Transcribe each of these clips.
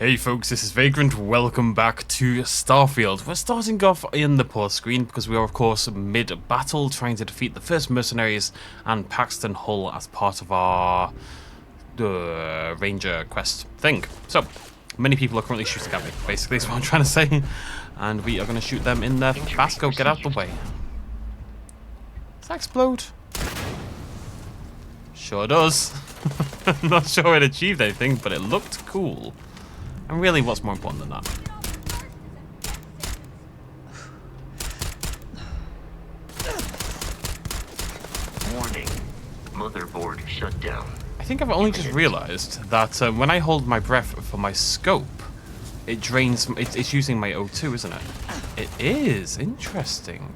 Hey folks, this is Vagrant. Welcome back to Starfield. We're starting off in the pause screen because we are of course mid-battle trying to defeat the first mercenaries and Paxton Hull as part of our ranger quest thing. So, many people are currently shooting at me, basically is what I'm trying to say. And we are going to shoot them in their fast. Go get out the way. Does that explode? Sure does. I'm not sure it achieved anything, but it looked cool. And really, what's more important than that? Warning. Motherboard shut down. I think I've only just realized that when I hold my breath for my scope, it drains... It's using my O2, isn't it? It is. Interesting.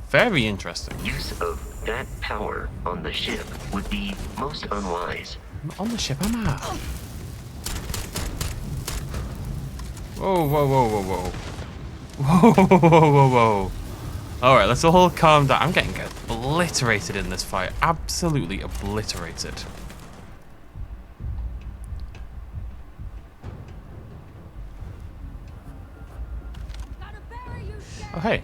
Very interesting. Use of that power on the ship would be most unwise. On the ship, I'm at. Whoa, whoa, whoa, whoa, whoa. Whoa, whoa, whoa, whoa, whoa. Alright, let's all calm down. I'm getting obliterated in this fight. Absolutely obliterated. Oh, hey.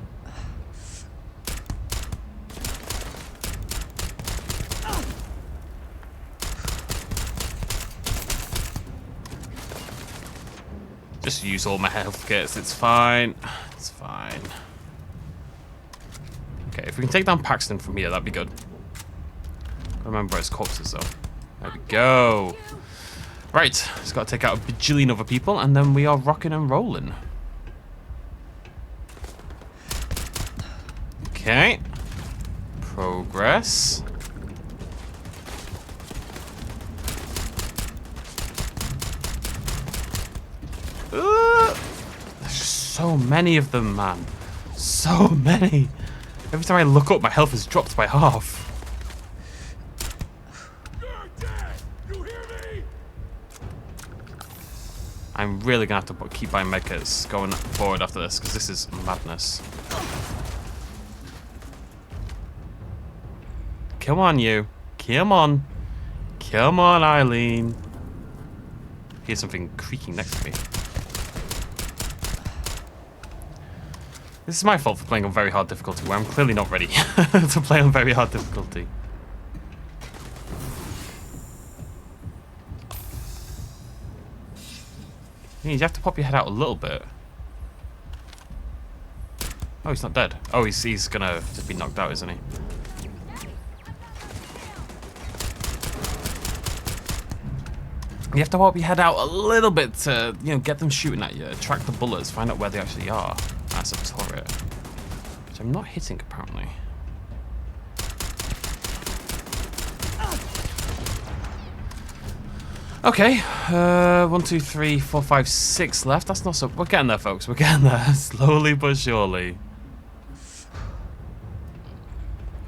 Just use all my health kits, it's fine. It's fine. Okay, if we can take down Paxton from here, that'd be good. Remember his corpses though. There we go. Right, just gotta take out a bajillion other people and then we are rocking and rolling. Okay. Progress. There's just so many of them, man. So many. Every time I look up, my health has dropped by half. You're dead. You hear me? I'm really gonna have to keep buying mechas going forward after this because this is madness. Come on, you. Come on. Come on, Eileen. Here's something creaking next to me. This is my fault for playing on very hard difficulty, where I'm clearly not ready to play on very hard difficulty. You have to pop your head out a little bit. Oh, he's not dead. Oh, he's gonna just be knocked out, isn't he? You have to pop your head out a little bit to, you know, get them shooting at you, track the bullets, find out where they actually are. That's a turret, which I'm not hitting apparently. Okay, 1, 2, 3, 4, 5, 6 left. That's not so. We're getting there, folks. We're getting there, slowly but surely.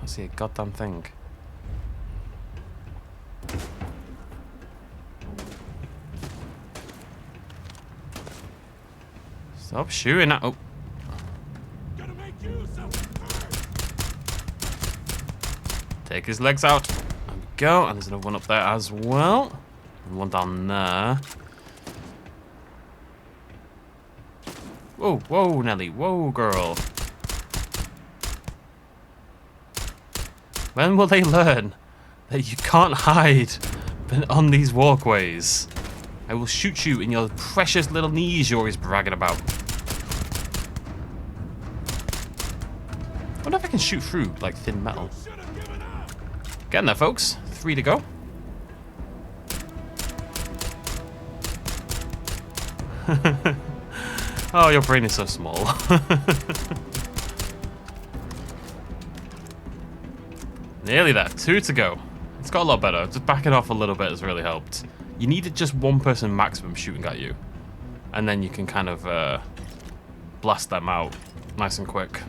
I see a goddamn thing. Stop shooting at. Oh. Take his legs out. There we go. And there's another one up there as well. And one down there. Whoa, whoa, Nelly. Whoa, girl. When will they learn that you can't hide on these walkways? I will shoot you in your precious little knees you're always bragging about. I wonder if I can shoot through, like, thin metal. Getting there, folks. 3 to go. Oh, your brain is so small. Nearly there. 2 to go. It's got a lot better. Just backing off a little bit has really helped. You needed just one person maximum shooting at you. And then you can kind of blast them out nice and quick.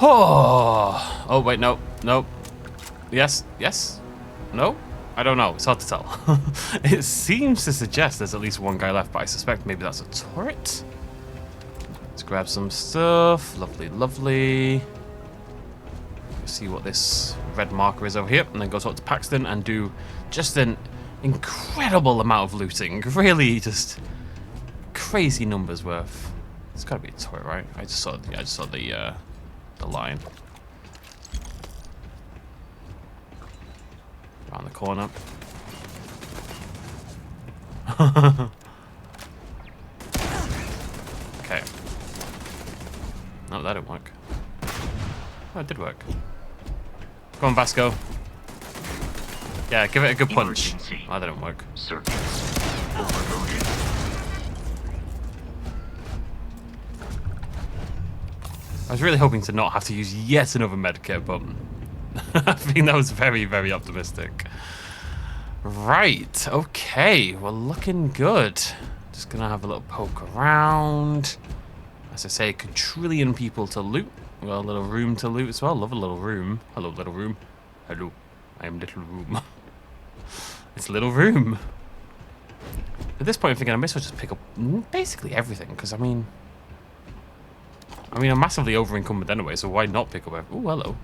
Oh, oh wait, no, no. Yes, yes, no? I don't know, it's hard to tell. It seems to suggest there's at least one guy left, but I suspect maybe that's a turret. Let's grab some stuff. Lovely, lovely. see what this red marker is over here, and then go talk to Paxton and do just an incredible amount of looting. Really, just crazy numbers worth. It's got to be a turret, right? I just saw the line around the corner. Okay. No, that didn't work. Oh, it did work. Go on, Vasco. Yeah, give it a good punch. Emergency. Oh, that didn't work. Circuits overloaded. I was really hoping to not have to use yet another medkit, but I think that was very, very optimistic. Right, okay, we're looking good. Just gonna have a little poke around. As I say, quadrillion people to loot. We got a little room to loot as well. Love a little room. Hello, little room. Hello, I am little room. It's little room. At this point, I'm thinking I may as well just pick up basically everything, because I mean, I'm massively over encumbered anyway, so why not pick up everything? Oh, hello.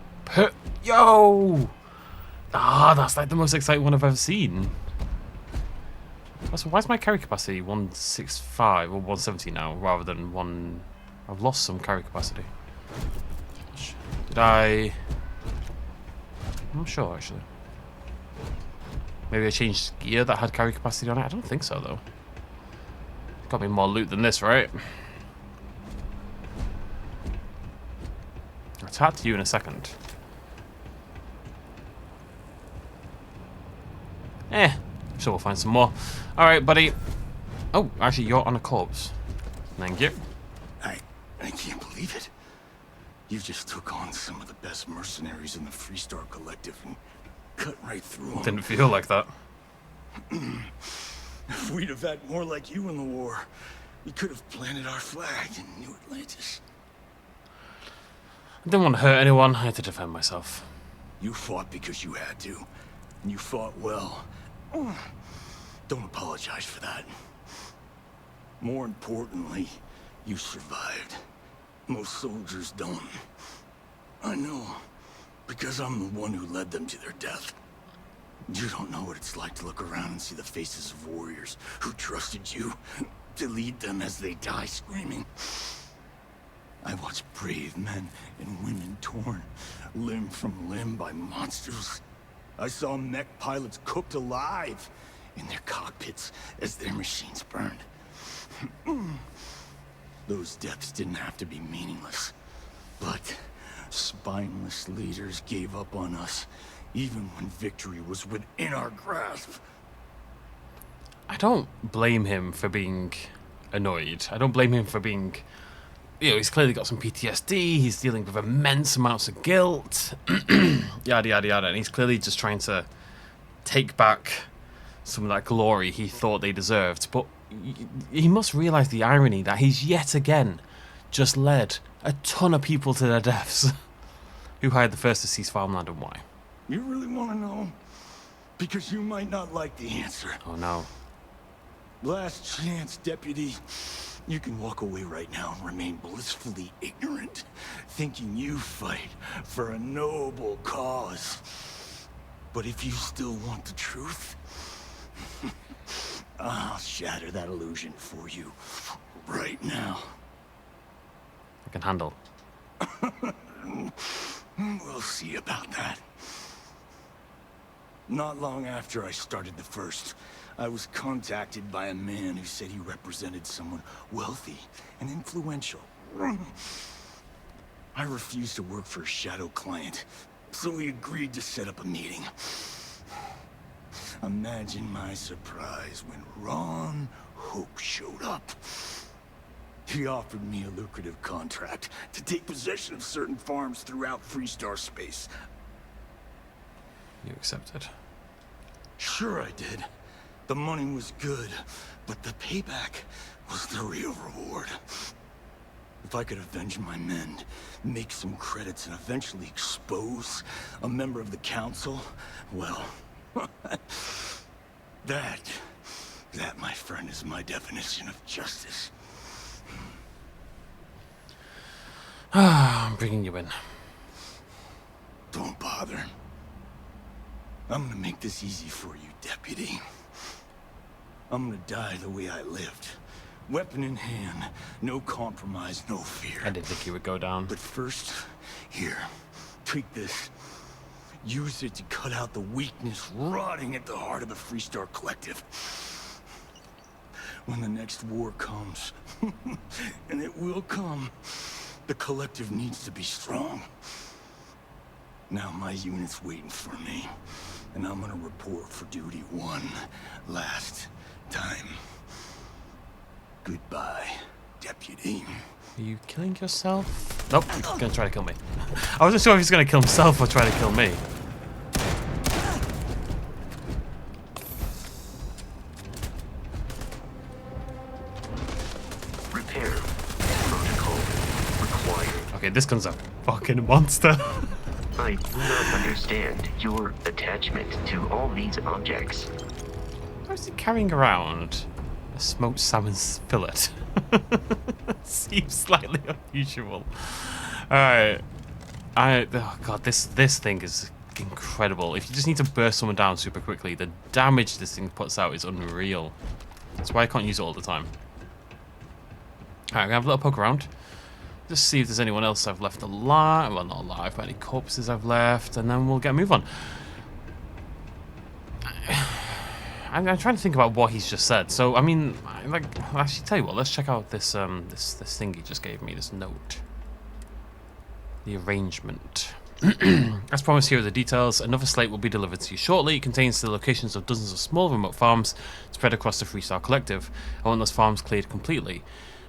Yo! Ah, that's like the most exciting one I've ever seen. So why is my carry capacity 165 or 170 now rather than 1? I've lost some carry capacity. Did I? I'm not sure actually. Maybe I changed gear that had carry capacity on it. I don't think so though. Got me more loot than this, right? I'll chat to you in a second. Sure, we'll find some more. Alright, buddy. Oh, actually, you're on a corpse. Thank you. I can't believe it. You just took on some of the best mercenaries in the Freestar Collective and cut right through them. Didn't feel like that. If we'd have had more like you in the war, we could have planted our flag in New Atlantis. I didn't want to hurt anyone. I had to defend myself. You fought because you had to, and you fought well. Don't apologize for that. More importantly, you survived. Most soldiers don't. I know, because I'm the one who led them to their death. You don't know what it's like to look around and see the faces of warriors who trusted you to lead them as they die screaming. I watched brave men and women torn limb from limb by monsters. I saw mech pilots cooked alive in their cockpits as their machines burned. Those deaths didn't have to be meaningless, but spineless leaders gave up on us, even when victory was within our grasp. I don't blame him for being annoyed. I don't blame him for being... You know, he's clearly got some PTSD, he's dealing with immense amounts of guilt, yada, yada, yada, and he's clearly just trying to take back some of that glory he thought they deserved. But he must realise the irony that he's yet again just led a ton of people to their deaths. Who hired the first to seize farmland and why? You really want to know? Because you might not like the answer. Oh no. Last chance, Deputy. You can walk away right now and remain blissfully ignorant, thinking you fight for a noble cause. But if you still want the truth, I'll shatter that illusion for you right now. I can handle. We'll see about that. Not long after I started the First, I was contacted by a man who said he represented someone wealthy and influential. I refused to work for a shadow client, so we agreed to set up a meeting. Imagine my surprise when Ron Hope showed up. He offered me a lucrative contract to take possession of certain farms throughout Freestar space. You accepted. Sure I did. The money was good, but the payback was the real reward. If I could avenge my men, make some credits, and eventually expose a member of the council, well, that, my friend, is my definition of justice. I'm bringing you in. bother. I'm gonna make this easy for you, Deputy. I'm gonna die the way I lived. Weapon in hand, no compromise, no fear. I didn't think he would go down. But first, here, take this. Use it to cut out the weakness rotting at the heart of the Freestar Collective. When the next war comes, and it will come, the Collective needs to be strong. Now my unit's waiting for me, and I'm gonna report for duty one last time. Goodbye, Deputy. Are you killing yourself? Nope, he's gonna try to kill me. I wasn't sure if he's gonna kill himself or try to kill me. Repair protocol required. Okay, this gun's a fucking monster. I do not understand your attachment to all these objects. Why is he carrying around a smoked salmon fillet? Seems slightly unusual. Alright. Oh god, this thing is incredible. If you just need to burst someone down super quickly, the damage this thing puts out is unreal. That's why I can't use it all the time. Alright, I'm gonna have a little poke around. Just see if there's anyone else I've left alive. Well, not alive, but any corpses I've left, and then we'll get a move on. I'm trying to think about what he's just said. So, I mean, like, I'll actually tell you what. Let's check out this this thing he just gave me. This note. The arrangement. As promised, here are the details. Another slate will be delivered to you shortly. It contains the locations of dozens of small remote farms spread across the Freestar Collective. I want those farms cleared completely.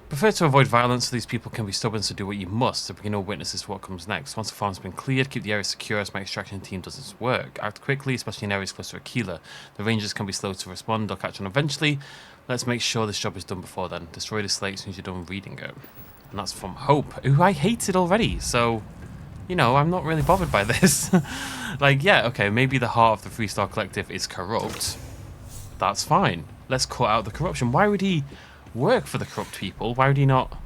Prefer to avoid violence, so these people can be stubborn, so do what you must, so we can no witnesses to what comes next. Once the farm's been cleared, keep the area secure as my extraction team does its work. Act quickly, especially in areas close to Aquila. The rangers can be slow to respond, they'll catch on eventually. Let's make sure this job is done before then. Destroy the slate as soon as you're done reading it. And that's from Hope, who I hated already, so, you know, I'm not really bothered by this. Like, yeah, okay, maybe the heart of the Freestar Collective is corrupt. That's fine. Let's cut out the corruption. Why would he work for the corrupt people? Why would he not?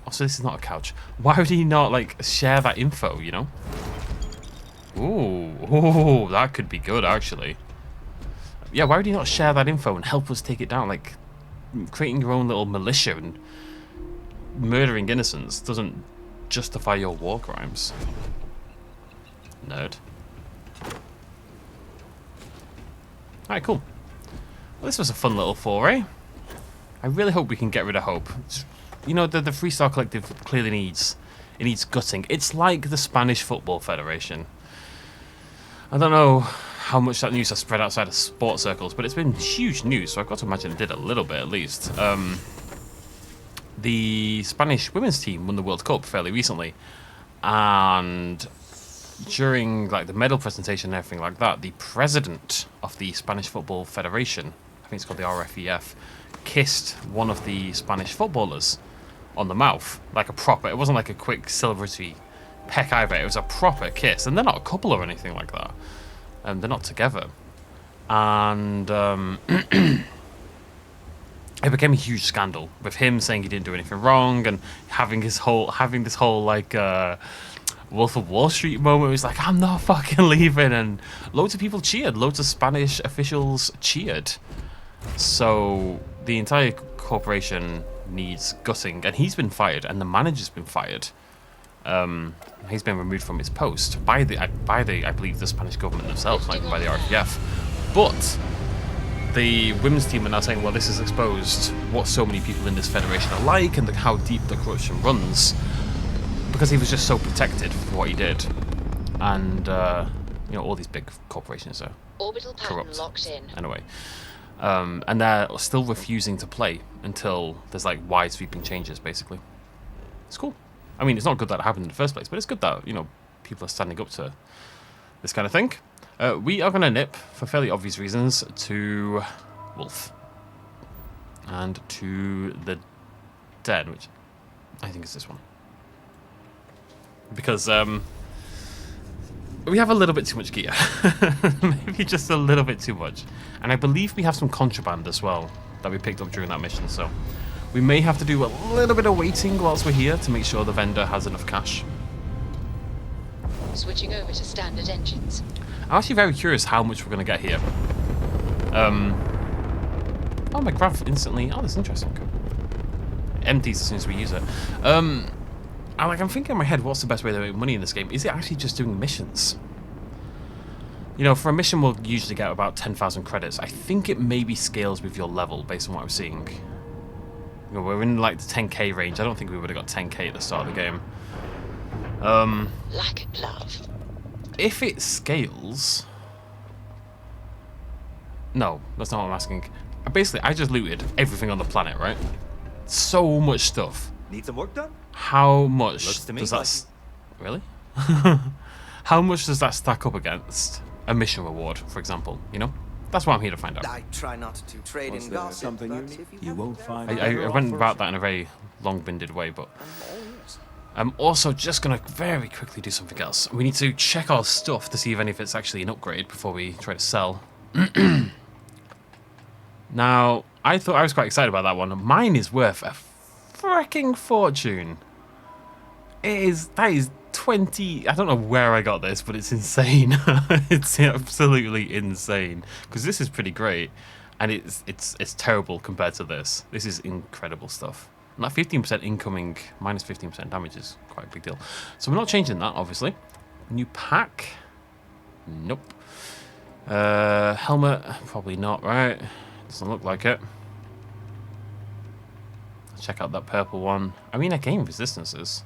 Also, this is not a couch. Why would he not, like, share that info, you know? Ooh, that could be good, actually. Yeah, why would he not share that info and help us take it down? Like, creating your own little militia and murdering innocents doesn't justify your war crimes. Nerd. Alright, cool. Well, this was a fun little foray. I really hope we can get rid of Hope. You know, the Freestar Collective clearly needs gutting. It's like the Spanish Football Federation. I don't know how much that news has spread outside of sports circles, but it's been huge news, so I've got to imagine it did a little bit at least. The Spanish women's team won the World Cup fairly recently, and during like the medal presentation and everything like that, the president of the Spanish Football Federation, I think it's called the RFEF, kissed one of the Spanish footballers on the mouth, like a proper, it wasn't like a quick celebratory peck either, it was a proper kiss, and they're not a couple or anything like that, they're not together, and it became a huge scandal with him saying he didn't do anything wrong and having this whole like Wolf of Wall Street moment. It was like, I'm not fucking leaving, and loads of people cheered, loads of Spanish officials cheered. So the entire corporation needs gutting, and he's been fired, and the manager's been fired. He's been removed from his post by the I believe the Spanish government themselves, not even by the RFEF. But the women's team are now saying, well, this has exposed what so many people in this federation are like, and how deep the corruption runs, because he was just so protected for what he did, and you know, all these big corporations are Orbital pattern corrupt. locked in. Anyway. And they're still refusing to play until there's like wide sweeping changes, basically. It's cool. I mean, it's not good that it happened in the first place, but it's good that, you know, people are standing up to this kind of thing. We are going to nip, for fairly obvious reasons, to Wolf. And to the Den, which I think is this one. Because, we have a little bit too much gear. Maybe just a little bit too much. And I believe we have some contraband as well that we picked up during that mission, so we may have to do a little bit of waiting whilst we're here to make sure the vendor has enough cash. Switching over to standard engines. I'm actually very curious how much we're going to get here. Oh, my grav instantly... Oh, that's interesting. It empties as soon as we use it. I'm thinking in my head, what's the best way to make money in this game? Is it actually just doing missions? You know, for a mission, we'll usually get about 10,000 credits. I think it maybe scales with your level, based on what I'm seeing. You know, we're in, like, the 10k range. I don't think we would have got 10k at the start of the game. Like a glove. If it scales... No, that's not what I'm asking. Basically, I just looted everything on the planet, right? So much stuff. Need some work done? How much Looks to me does like... that... Really? How much does that stack up against a mission reward, for example? You know? That's what I'm here to find out. I try not to trade in gossip, something but unique? if You won't find I went about that in a very long-winded way, but... I'm also just going to very quickly do something else. We need to check our stuff to see if any of it's actually an upgrade before we try to sell. Now, I thought I was quite excited about that one. Mine is worth a freaking fortune. That is 20... I don't know where I got this, but it's insane. It's absolutely insane. Because this is pretty great. And it's terrible compared to this. This is incredible stuff. And that 15% incoming minus 15% damage is quite a big deal. So we're not changing that, obviously. New pack? Nope. Helmet? Probably not, right? Doesn't look like it. Let's check out that purple one. I mean, I gain resistances.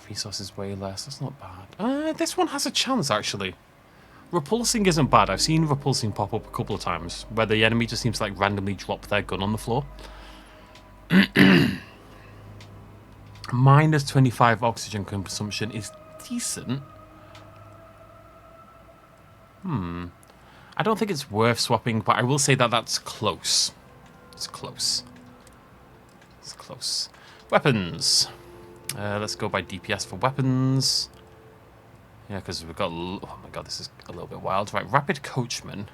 Resources way less. That's not bad. This one has a chance, actually. Repulsing isn't bad. I've seen repulsing pop up a couple of times, where the enemy just seems to like randomly drop their gun on the floor. Minus 25 oxygen consumption is decent. I don't think it's worth swapping, but I will say that that's close. It's close. It's close. Weapons. Let's go by DPS for weapons. Yeah, because we've got... Oh my god, this is a little bit wild. Right, Rapid Coachman.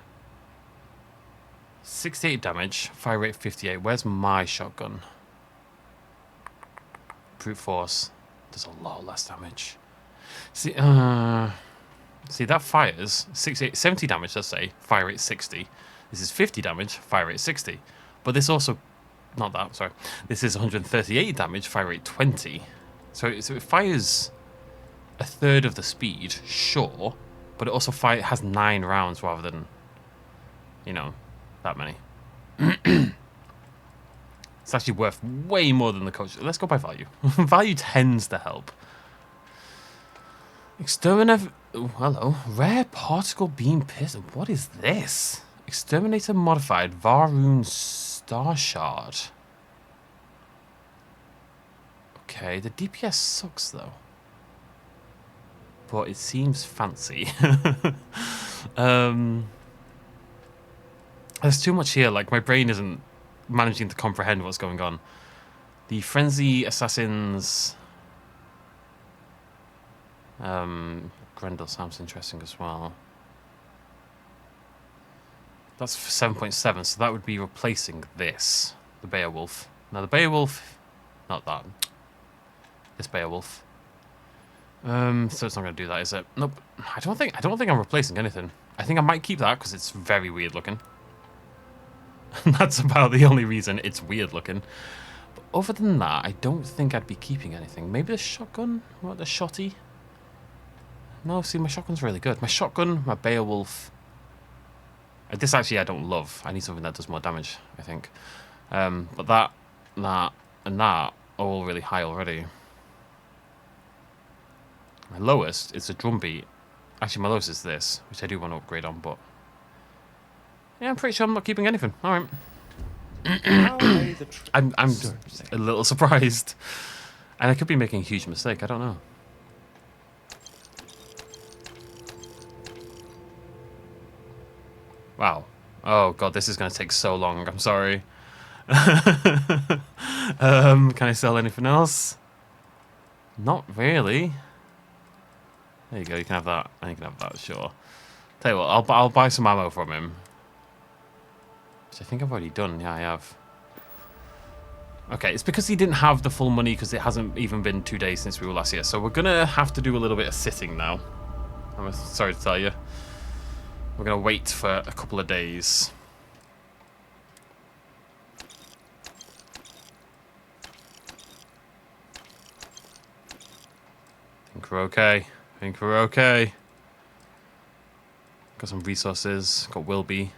68 damage, fire rate 58. Where's my shotgun? Brute force does a lot less damage. See, that fires 70 damage, let's say, fire rate 60. This is 50 damage, fire rate 60. But this also... Not that, sorry. This is 138 damage, fire rate 20. So it fires a third of the speed, sure, but it also has 9 rounds rather than, you know, that many. It's actually worth way more than the coach. Let's go by value. Value tends to help. Exterminator... Oh, hello. Rare particle beam pistol. What is this? Exterminator modified Varun Star Shard. Okay, the DPS sucks though. But it seems fancy. There's too much here, like my brain isn't managing to comprehend what's going on. The Frenzy Assassins... Grendel sounds interesting as well. That's 7.7, so that would be replacing this, the Beowulf. Now the Beowulf, not that. This Beowulf. So it's not going to do that, is it? Nope. I don't think I'm replacing anything. I think I might keep that because it's very weird looking. That's about the only reason it's weird looking. But other than that, I don't think I'd be keeping anything. Maybe the shotgun? What, the shotty? No, see, my shotgun's really good. My shotgun, my Beowulf. This actually I don't love. I need something that does more damage, I think. But that, and that are all really high already. My lowest is a drum beat. Actually, my lowest is this, which I do want to upgrade on, but... Yeah, I'm pretty sure I'm not keeping anything. Alright. I'm a little surprised. And I could be making a huge mistake, I don't know. Wow. Oh god, this is going to take so long. I'm sorry. Can I sell anything else? Not really. There you go, you can have that. And you can have that, sure. Tell you what, I'll buy some ammo from him. Which I think I've already done. Yeah, I have. Okay, it's because he didn't have the full money because it hasn't even been 2 days since we were last here. So we're going to have to do a little bit of sitting now. I'm sorry to tell you. We're going to wait for a couple of days. I think we're okay. I think we're okay. Got some resources. Got Wilby.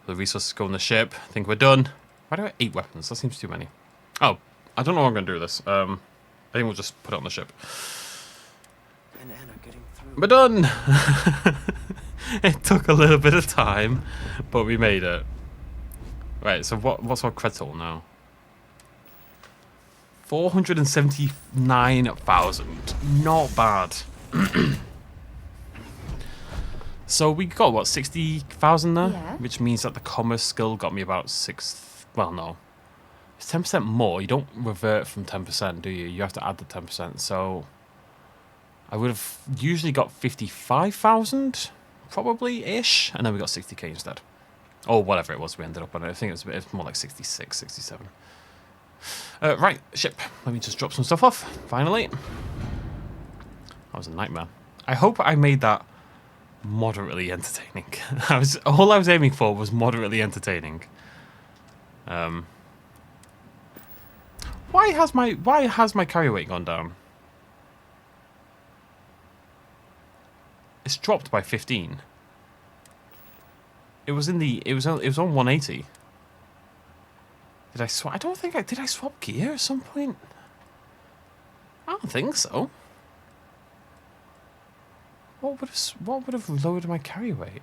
The resources go on the ship. I think we're done. Why do I have 8 weapons? That seems too many. Oh, I don't know what I'm going to do with this. I think we'll just put it on the ship. And Anna getting through. We're done! It took a little bit of time, but we made it. Right, so what's our cred total now? 479,000. Not bad. So we got, what, 60,000 there? Yeah. Which means that the commerce skill got me about 6... Well, no. It's 10% more. You don't revert from 10%, do you? You have to add the 10%. So I would have usually got 55,000, probably-ish. And then we got 60k instead. Or whatever it was we ended up on. I think it was more like 66, 67. Right, ship. Let me just drop some stuff off, finally. That was a nightmare. I hope I made that moderately entertaining. All I was aiming for was moderately entertaining. Why has my carry weight gone down? It's dropped by 15. It was on 180. Did I swap? I don't think did I swap gear at some point? I don't think so. What would have lowered my carry weight?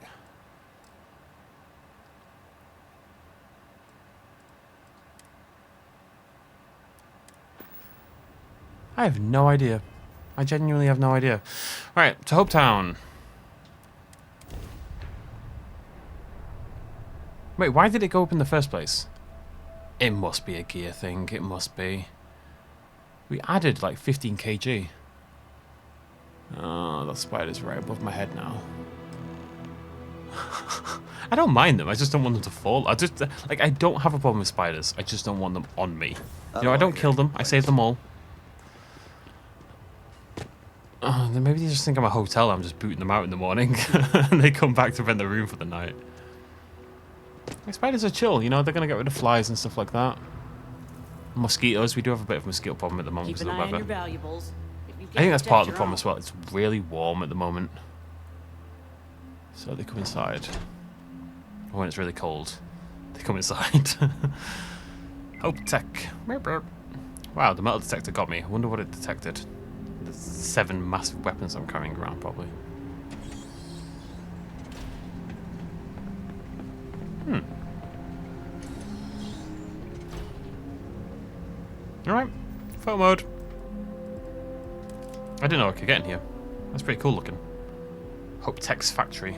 I have no idea. I genuinely have no idea. Right, to Hopetown. Wait, why did it go up in the first place? It must be a gear thing. It must be. We added like 15 kg. Oh, that spider's right above my head now. I don't mind them. I just don't want them to fall. I don't have a problem with spiders. I just don't want them on me. You know, I don't kill them. I save them all. Then maybe they just think I'm a hotel. I'm just booting them out in the morning, and they come back to rent the room for the night. Like, spiders are chill. You know, they're gonna get rid of flies and stuff like that. Mosquitoes. We do have a bit of a mosquito problem at the moment because of the weather. valuables. I think that's part of the problem as well. It's really warm at the moment. So they come inside. Or when it's really cold, they come inside. Hope tech. Wow, the metal detector got me. I wonder what it detected. The 7 massive weapons I'm carrying around, probably. Alright. Photo mode. I didn't know I could get in here. That's pretty cool looking. Hope Tech's factory.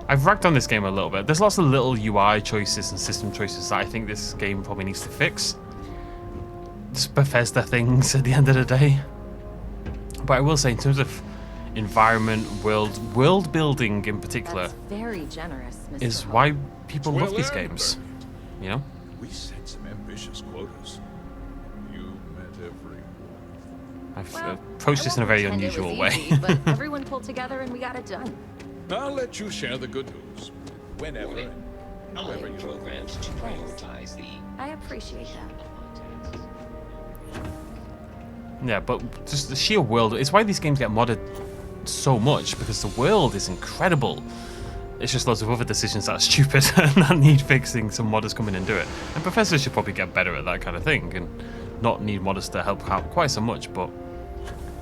I've ragged on this game a little bit. There's lots of little UI choices and system choices that I think this game probably needs to fix. Just Bethesda things at the end of the day. But I will say, in terms of environment, world building in particular, That's very generous, Mr. is Hope. why people love these Well, games. You know? We set some ambitious quotas. You met everyone. I've Well, approached this in a very I won't pretend unusual it was way. easy, but everyone pulled together and we got it done. I'll let you share the good news. Whenever Warning. and however I am you programmed to prioritize the I appreciate that. Yeah, but just the sheer world. It's why these games get modded so much, because the world is incredible. It's just lots of other decisions that are stupid and that need fixing, so modders come in and do it. And Bethesda should probably get better at that kind of thing and not need modders to help out quite so much. But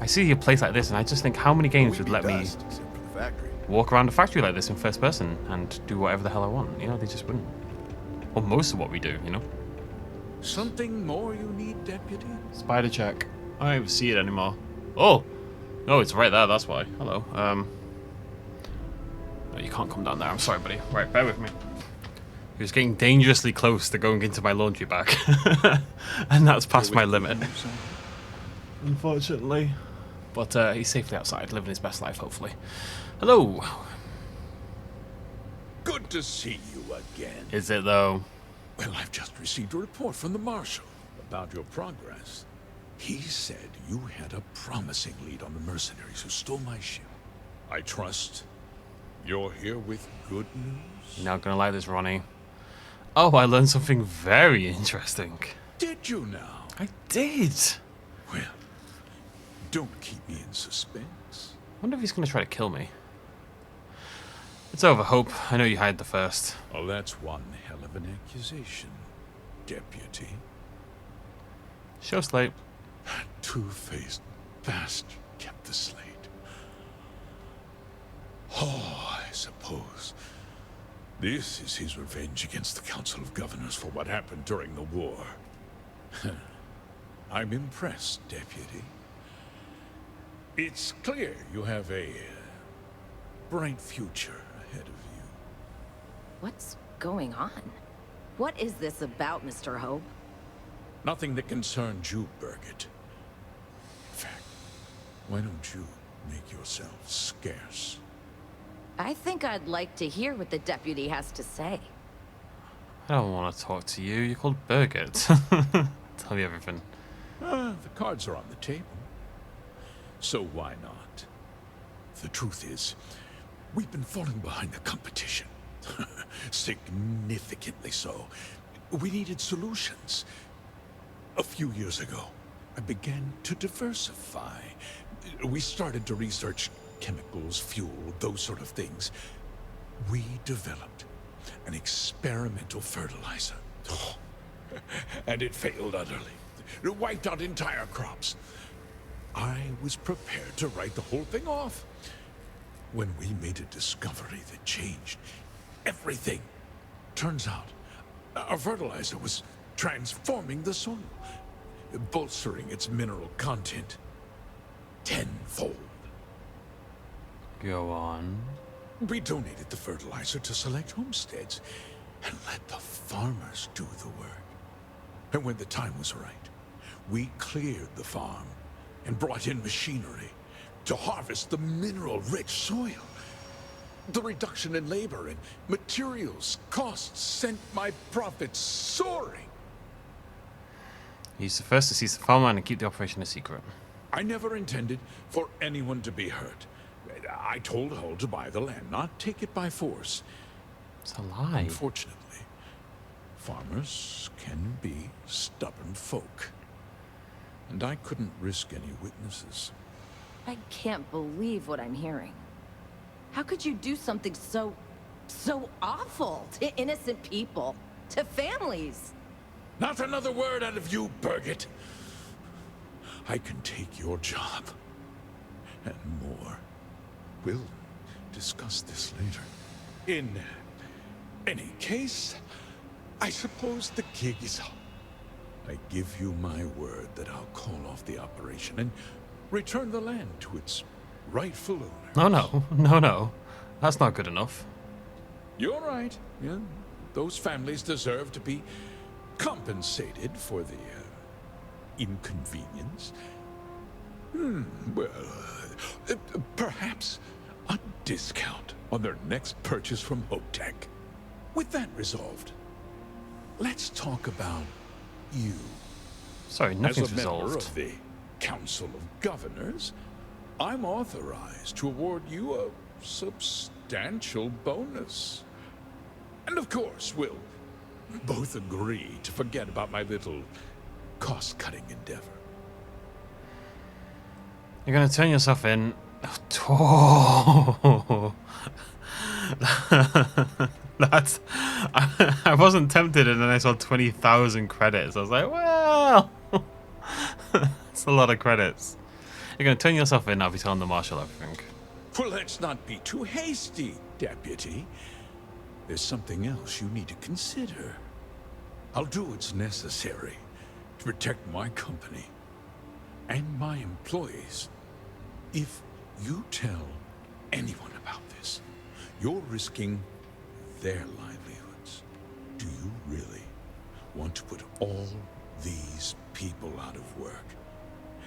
I see a place like this and I just think, how many games would let me Except for the factory. walk around a factory like this in first person and do whatever the hell I want? You know, they just wouldn't. Or most of what we do, you know? Something more you need, deputy? Spider check. I don't even see it anymore. Oh! No, it's right there, that's why. Hello. No, you can't come down there. I'm sorry, buddy. Right, bear with me. He was getting dangerously close to going into my laundry bag. And that's past my limit. Unfortunately. But he's safely outside, living his best life, hopefully. Hello. Good to see you again. Is it, though? Well, I've just received a report from the Marshal about your progress. He said you had a promising lead on the mercenaries who stole my ship. I trust you're here with good news? You're not gonna like this, Ronnie. Oh, I learned something very interesting. Did you now? I did. Well, don't keep me in suspense. I wonder if he's gonna try to kill me. It's over, Hope. I know you hired the first. Well, that's one hell of an accusation, Deputy. Show slate. That two-faced bastard kept the slate. Oh, I suppose this is his revenge against the Council of Governors for what happened during the war. I'm impressed, Deputy. It's clear you have a bright future ahead of you. What's going on? What is this about, Mr. Hope? Nothing that concerns you, Birgit. In fact, why don't you make yourself scarce? I think I'd like to hear what the deputy has to say. I don't want to talk to you. You're called Birgit. Tell me everything. The cards are on the table. So why not? The truth is, we've been falling behind the competition. Significantly so. We needed solutions. A few years ago, I began to diversify. We started to research chemicals, fuel, those sort of things. We developed an experimental fertilizer. And it failed utterly. It wiped out entire crops. I was prepared to write the whole thing off when we made a discovery that changed everything. Turns out, our fertilizer was transforming the soil, bolstering its mineral content tenfold. Go on. We donated the fertilizer to select homesteads and let the farmers do the work. And when the time was right, we cleared the farm and brought in machinery to harvest the mineral-rich soil. The reduction in labor and materials costs sent my profits soaring. He's the first to seize the farmland and keep the operation a secret. I never intended for anyone to be hurt. I told Hull to buy the land, not take it by force. It's a lie. Unfortunately, farmers can be stubborn folk. And I couldn't risk any witnesses. I can't believe what I'm hearing. How could you do something so awful to innocent people, to families? Not another word out of you, Birgit. I can take your job. And more. We'll discuss this later. In any case, I suppose the gig is up. I give you my word that I'll call off the operation and return the land to its rightful owner. No. That's not good enough. You're right. Yeah, those families deserve to be compensated for the inconvenience. Well, perhaps a discount on their next purchase from Hopetech. With that resolved, let's talk about you. Sorry, nothing's As a member resolved. of the Council of Governors, I'm authorized to award you a substantial bonus. And of course, we'll both agree to forget about my little cost-cutting endeavor. You're gonna turn yourself in. Oh. That's. I wasn't tempted, and then I saw 20,000 credits. I was like, well, that's a lot of credits. You're gonna turn yourself in. I'll be telling the marshal everything. Well, let's not be too hasty, Deputy. There's something else you need to consider. I'll do what's necessary to protect my company and my employees. If you tell anyone about this, you're risking their livelihoods. Do you really want to put all these people out of work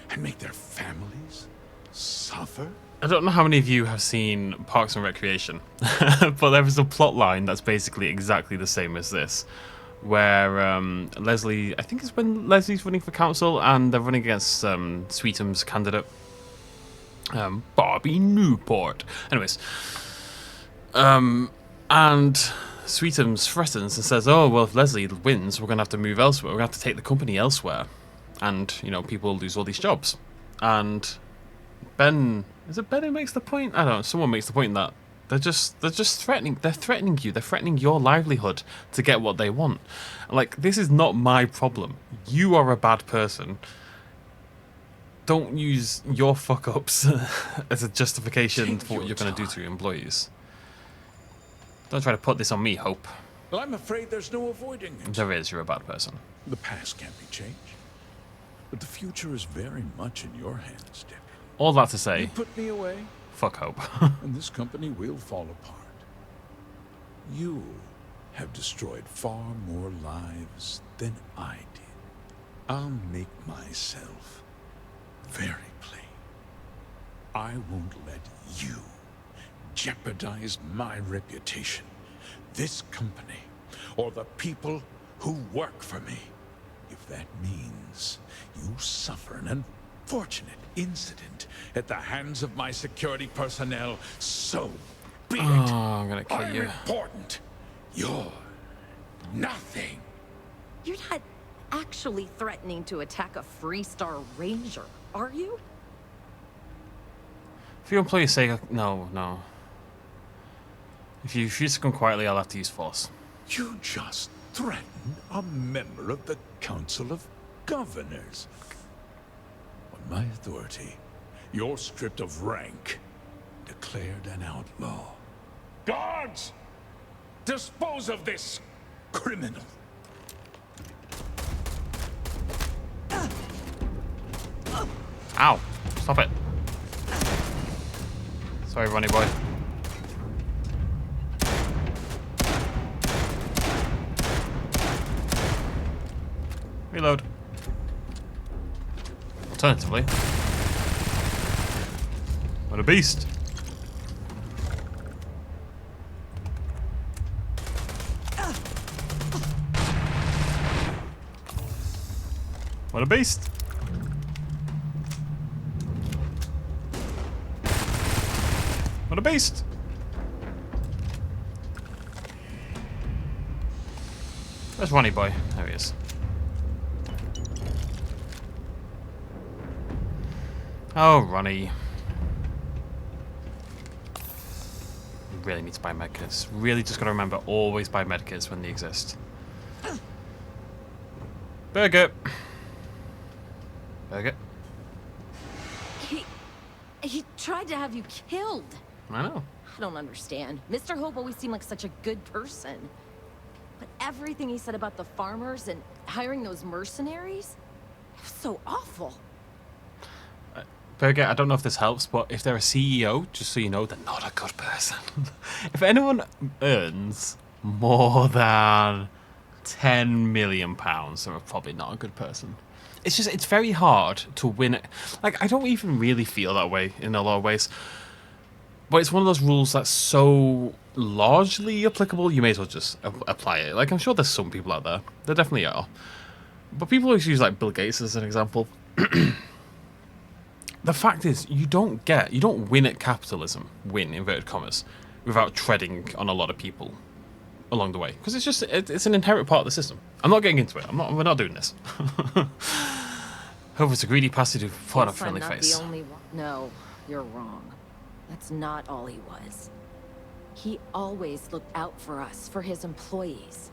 and make their families Suffer? I don't know how many of you have seen Parks and Recreation, but there is a plot line that's basically exactly the same as this, where Leslie, I think it's when Leslie's running for council and they're running against Sweetum's candidate, Bobby Newport. Anyways, and Sweetums threatens and says, oh, well, if Leslie wins, we're going to have to move elsewhere. We're going to have to take the company elsewhere. And, you know, people lose all these jobs. And Ben, is it Ben who makes the point? I don't know. Someone makes the point that they're just threatening. They're threatening you. They're threatening your livelihood to get what they want. Like, this is not my problem. You are a bad person. Don't use your fuck-ups as a justification for what you're going to do to your employees. Don't try to put this on me, Hope. Well, I'm afraid there's no avoiding it. There is. You're a bad person. The past can't be changed. But the future is very much in your hands, Deputy. All that to say, You put me away, fuck Hope. and this company will fall apart. You have destroyed far more lives than I did. I'll make myself very plain. I won't let you jeopardize my reputation, this company, or the people who work for me. If that means you suffer an unfortunate incident at the hands of my security personnel, so be it. Oh, I'm gonna kill I'm you. important. You're nothing. You're not actually threatening to attack a Freestar Ranger, are you? For your employees' sake, no. If you refuse to come quietly, I'll have to use force. You just threatened a member of the Council of Governors. On my authority, you're stripped of rank, declared an outlaw. Guards! Dispose of this criminal. Ow! Stop it. Sorry, Ronnie boy. Reload. Alternatively, what a beast! What a beast! What a beast! Where's Ronnie boy? There he is. Oh, Ronnie. Really need to buy medkits. Really just gotta remember, always buy medkits when they exist. Burger! Burger? He tried to have you killed. I know. I don't understand. Mr. Hope always seemed like such a good person. But everything he said about the farmers and hiring those mercenaries, it was so awful. Burger, I don't know if this helps, but if they're a CEO, just so you know, they're not a good person. If anyone earns more than £10 million, they're probably not a good person. It's just, it's very hard to win it. Like, I don't even really feel that way in a lot of ways. But it's one of those rules that's so largely applicable, you may as well just apply it. Like, I'm sure there's some people out there. There definitely are. But people always use, like, Bill Gates as an example. The fact is, you don't win at capitalism, win, inverted commas, without treading on a lot of people along the way. Because it's just, it's an inherent part of the system. I'm not getting into it. We're not doing this. Hope it's a greedy bastard who put on a Yes, I'm friendly not face. the only one. No, you're wrong. That's not all he was. He always looked out for us, for his employees.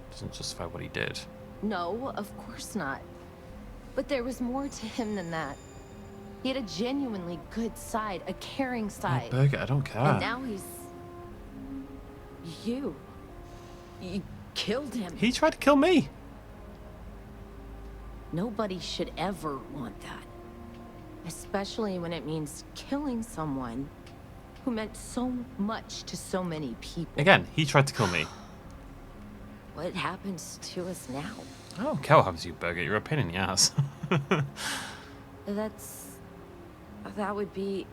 Doesn't justify what he did. No, of course not. But there was more to him than that. He had a genuinely good side, a caring Oh, side. Burger, I don't care. And now he's... You killed him. He tried to kill me. Nobody should ever want that. Especially when it means killing someone who meant so much to so many people. Again, he tried to kill me. What happens to us now? I don't care what happens to you, Burger. You're a pain in the ass. That would be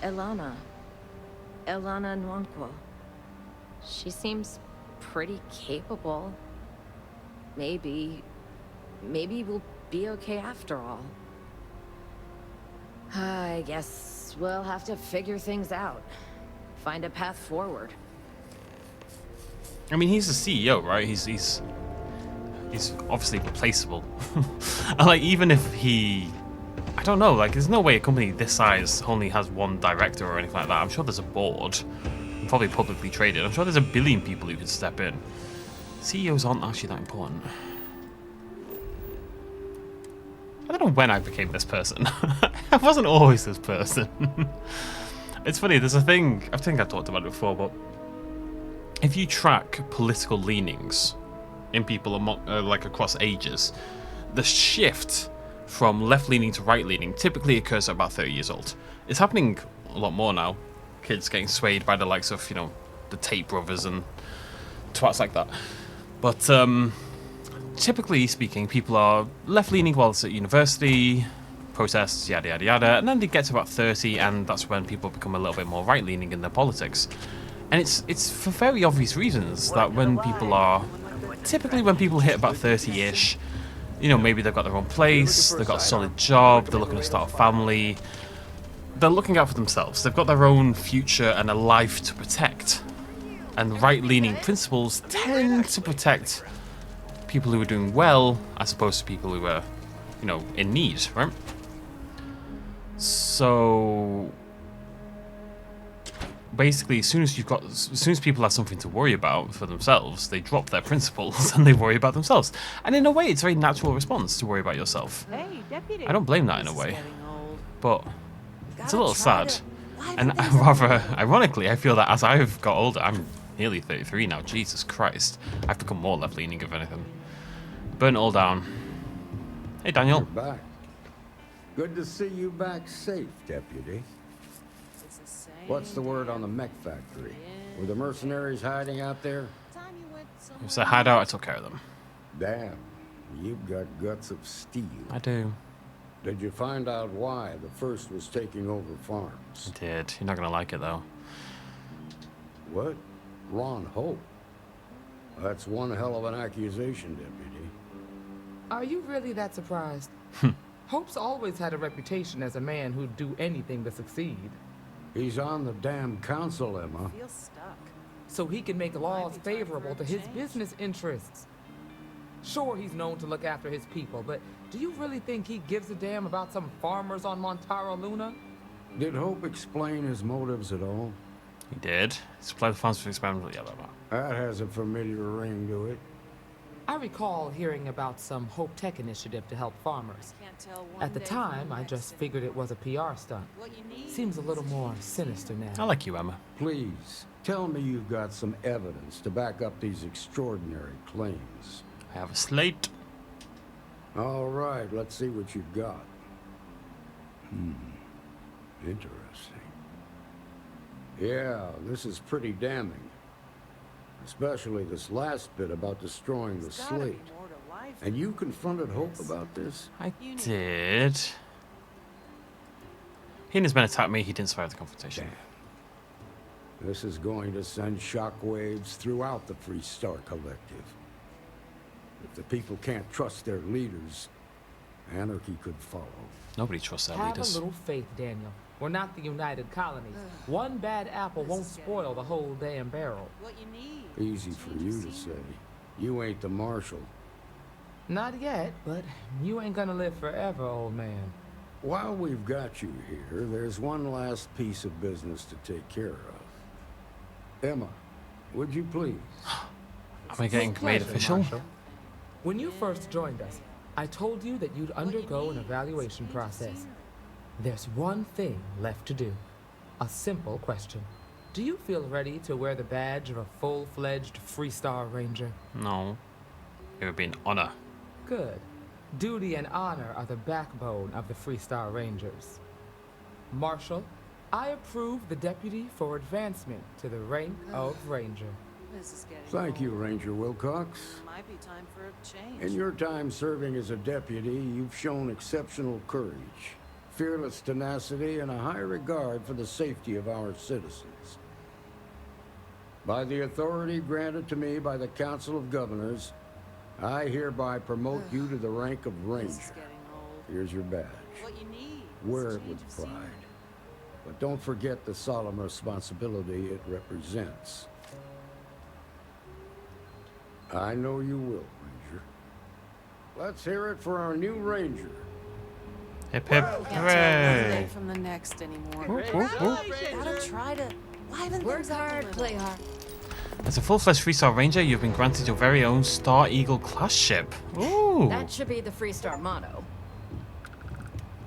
Elana. Elana Nwankwo. She seems pretty capable. Maybe we'll be okay after all. I guess we'll have to figure things out. Find a path forward. I mean, he's the CEO, right? He's obviously replaceable. And like, even if he, I don't know, like, there's no way a company this size only has one director or anything like that. I'm sure there's a board, probably publicly traded. I'm sure there's a billion people who could step in. CEOs aren't actually that important. I don't know when I became this person. I wasn't always this person. It's funny, there's a thing, I think I've talked about it before, but if you track political leanings in people like across ages, the shift from left-leaning to right-leaning typically occurs at about 30 years old. It's happening a lot more now. Kids getting swayed by the likes of, you know, the Tate brothers and twats like that. But typically speaking, people are left-leaning while it's at university, protests, yada yada yada, and then they get to about 30, and that's when people become a little bit more right-leaning in their politics. And it's for very obvious reasons that when people hit about 30-ish, you know, maybe they've got their own place, they've got a solid job, they're looking to start a family, they're looking out for themselves, they've got their own future and a life to protect. And right-leaning principles tend to protect people who are doing well as opposed to people who are, you know, in need, right? So basically, as soon as people have something to worry about for themselves, they drop their principles and they worry about themselves. And in a way, it's a very natural response to worry about yourself. Hey, deputy. I don't blame that in a way, but it's a little sad. And rather ironically, I feel that as I've got older, I'm nearly 33 now. Jesus Christ, I've become more left-leaning, if anything. Burn it all down. Hey, Daniel. You're back. Good to see you back safe, deputy. What's the word on the mech factory? Were the mercenaries hiding out there? It was a hideout, I took care of them. Damn, you've got guts of steel. I do. Did you find out why the first was taking over farms? I did. You're not going to like it, though. What? Ron Hope? That's one hell of an accusation, deputy. Are you really that surprised? Hope's always had a reputation as a man who'd do anything to succeed. He's on the damn council, Emma. Feels stuck. So he can make laws favorable to his business interests. Sure, he's known to look after his people, but do you really think he gives a damn about some farmers on Montara Luna? Did Hope explain his motives at all? He did. Supply the funds for experimental yellow. That has a familiar ring to it. I recall hearing about some Hope Tech initiative to help farmers. At the time, I just figured it was a PR stunt. Seems a little more sinister now. I like you, Emma. Please, tell me you've got some evidence to back up these extraordinary claims. I have a slate. All right, let's see what you've got. Interesting. Yeah, this is pretty damning. Especially this last bit about destroying the slate. And you confronted Hope about this? I did. He and his men attacked me. He didn't survive the confrontation. Damn. This is going to send shockwaves throughout the Free Star Collective. If the people can't trust their leaders, anarchy could follow. Nobody trusts their Have leaders. a little faith, Daniel. We're not the United Colonies. One bad apple won't spoil the whole damn barrel. What you need? Easy for you to say. You ain't the marshal. Not yet, but you ain't gonna live forever, old man. While we've got you here, there's one last piece of business to take care of. Emma, would you please? Am I getting made official? Marshal. When you first joined us, I told you that you'd undergo an evaluation process. There's one thing left to do. A simple question. Do you feel ready to wear the badge of a full-fledged Free Star Ranger? No. It would be an honor. Good. Duty and honor are the backbone of the Free Star Rangers. Marshal, I approve the deputy for advancement to the rank of Ranger. This is getting Thank you, old. Ranger Wilcox. Might be time for a change. In your time serving as a deputy, you've shown exceptional courage. fearless tenacity, and a high regard for the safety of our citizens. By the authority granted to me by the Council of Governors, I hereby promote you to the rank of Ranger. Here's your badge. Wear it with pride. But don't forget the solemn responsibility it represents. I know you will, Ranger. Let's hear it for our new Ranger. Hip hip hooray! From the next anymore. Whoop, whoop, whoop. Gotta try to liven Work things up a hard, little. play hard. As a full-fledged 3-star Ranger, you've been granted your very own Star Eagle class ship. Ooh! That should be the Freestar motto.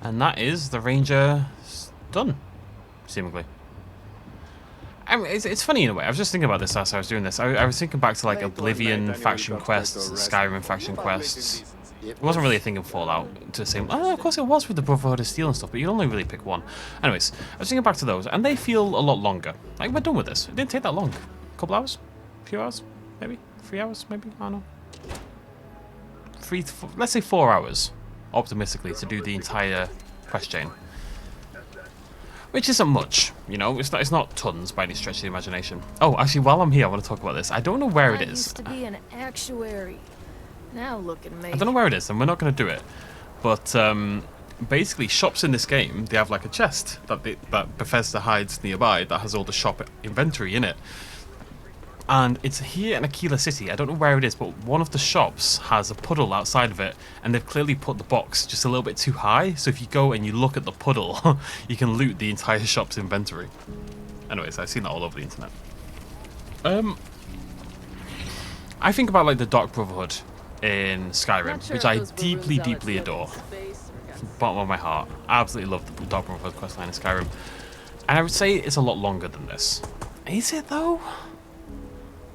And that is the Ranger done, seemingly. I mean, it's funny in a way. I was just thinking about this as I was doing this. I was thinking back to like Oblivion faction quests, Skyrim faction quests. It wasn't really a thing in Fallout to the same. Oh, of course it was with the Brotherhood of Steel and stuff, but you only really pick one. Anyways, I was thinking back to those, and they feel a lot longer. Like, we're done with this. It didn't take that long. A couple hours? A few hours? Maybe? 3 hours? Maybe? I don't know. 3 to 4, let's say 4 hours, optimistically, to do the entire quest chain. Which isn't much, you know, it's not tons by any stretch of the imagination. Oh, actually, while I'm here, I want to talk about this. I don't know where it is. I used to be an actuary. Now look at me. I don't know where it is, and we're not going to do it. But basically, shops in this game, they have like a chest that Bethesda hides nearby that has all the shop inventory in it. And it's here in Aquila City. I don't know where it is, but one of the shops has a puddle outside of it, and they've clearly put the box just a little bit too high. So if you go and you look at the puddle, you can loot the entire shop's inventory. Anyways, I've seen that all over the internet. I think about like the Dark Brotherhood in Skyrim, Sure which I deeply, deeply adore. From the bottom of my heart. I absolutely love the Dark Brotherhood questline in Skyrim. And I would say it's a lot longer than this. Is it though?